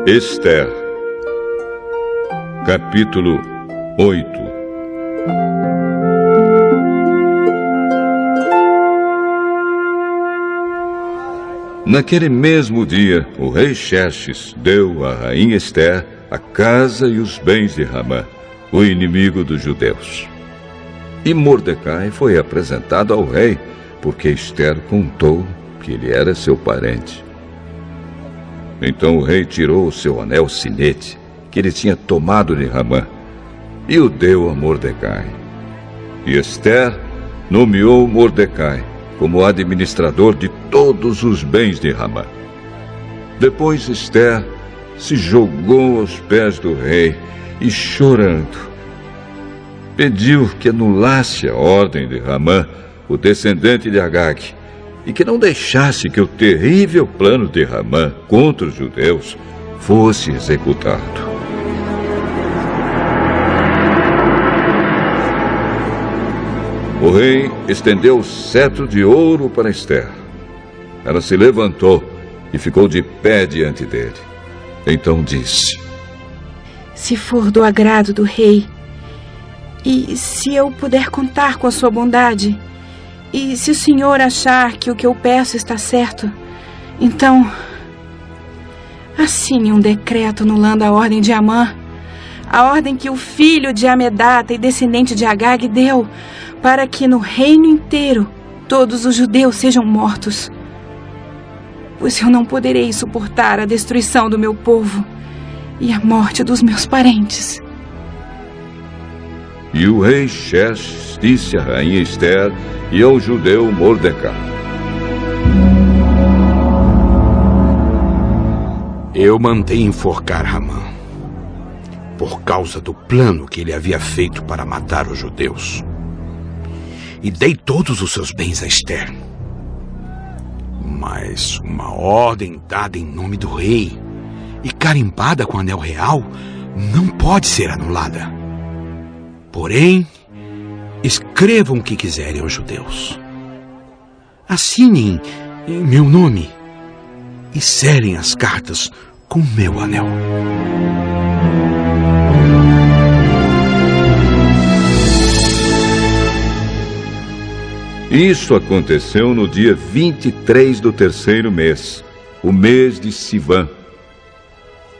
Esther, capítulo 8. Naquele mesmo dia, o rei Xerxes deu à rainha Esther a casa e os bens de Hamã, o inimigo dos judeus. E Mordecai foi apresentado ao rei, porque Esther contou que ele era seu parente. Então o rei tirou o seu anel sinete, que ele tinha tomado de Hamã, e o deu a Mordecai. E Esther nomeou Mordecai como administrador de todos os bens de Hamã. Depois Esther se jogou aos pés do rei e, chorando, pediu que anulasse a ordem de Hamã, o descendente de Agag, e que não deixasse que o terrível plano de Hamã contra os judeus fosse executado. O rei estendeu o cetro de ouro para Esther. Ela se levantou e ficou de pé diante dele. Então disse: Se for do agrado do rei, e se eu puder contar com a sua bondade, e se o senhor achar que o que eu peço está certo, então assine um decreto anulando a ordem de Amã, a ordem que o filho de Amedata e descendente de Agag deu, para que no reino inteiro todos os judeus sejam mortos. Pois eu não poderei suportar a destruição do meu povo e a morte dos meus parentes. E o rei Xerxes disse à rainha Esther e ao judeu Mordecai: Eu mandei enforcar Hamã, por causa do plano que ele havia feito para matar os judeus. E dei todos os seus bens a Esther. Mas uma ordem dada em nome do rei e carimbada com anel real não pode ser anulada. Porém, escrevam o que quiserem aos judeus. Assinem em meu nome e selem as cartas com meu anel. Isso aconteceu no dia 23 do terceiro mês, o mês de Sivan.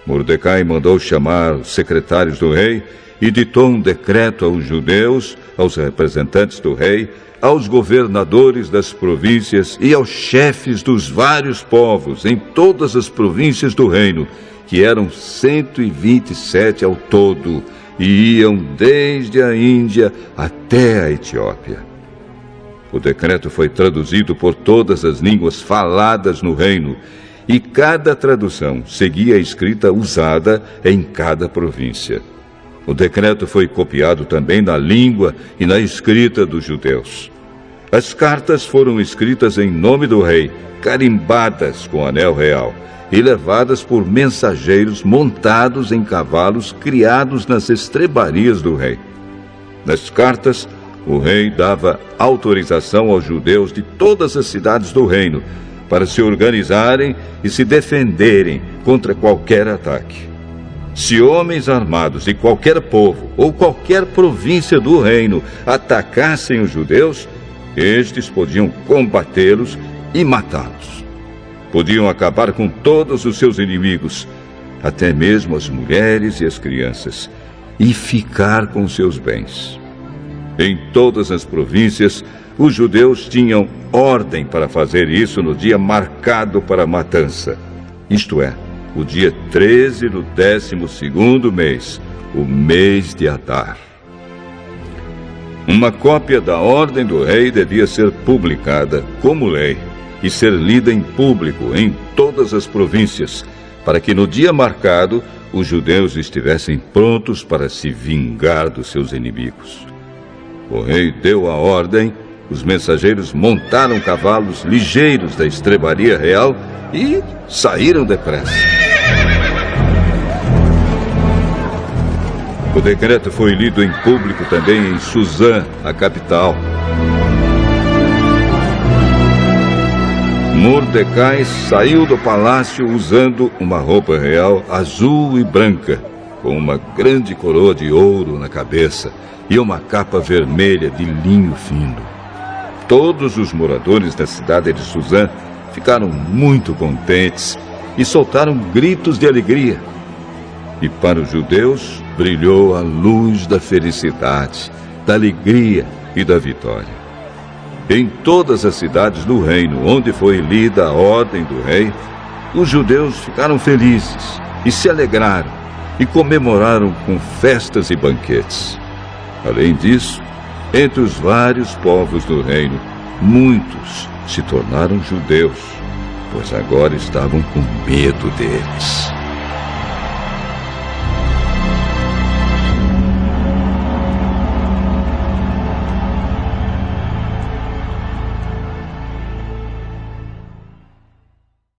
Mordecai mandou chamar os secretários do rei e ditou um decreto aos judeus, aos representantes do rei, aos governadores das províncias e aos chefes dos vários povos em todas as províncias do reino, que eram 127 ao todo, e iam desde a Índia até a Etiópia. O decreto foi traduzido por todas as línguas faladas no reino, e cada tradução seguia a escrita usada em cada província. O decreto foi copiado também na língua e na escrita dos judeus. As cartas foram escritas em nome do rei, carimbadas com anel real, e levadas por mensageiros montados em cavalos criados nas estrebarias do rei. Nas cartas, o rei dava autorização aos judeus de todas as cidades do reino para se organizarem e se defenderem contra qualquer ataque. Se homens armados de qualquer povo ou qualquer província do reino atacassem os judeus, estes podiam combatê-los e matá-los. Podiam acabar com todos os seus inimigos, até mesmo as mulheres e as crianças, e ficar com seus bens. Em todas as províncias, os judeus tinham ordem para fazer isso no dia marcado para a matança, isto é, o dia 13 do 12º mês, o mês de Adar. Uma cópia da ordem do rei devia ser publicada como lei e ser lida em público em todas as províncias, para que no dia marcado os judeus estivessem prontos para se vingar dos seus inimigos. O rei deu a ordem, os mensageiros montaram cavalos ligeiros da estrebaria real e saíram depressa. O decreto foi lido em público também em Suzã, a capital. Mordecai saiu do palácio usando uma roupa real azul e branca, com uma grande coroa de ouro na cabeça e uma capa vermelha de linho fino. Todos os moradores da cidade de Suzã ficaram muito contentes e soltaram gritos de alegria. E para os judeus brilhou a luz da felicidade, da alegria e da vitória. Em todas as cidades do reino onde foi lida a ordem do rei, os judeus ficaram felizes e se alegraram e comemoraram com festas e banquetes. Além disso, entre os vários povos do reino, muitos se tornaram judeus, pois agora estavam com medo deles.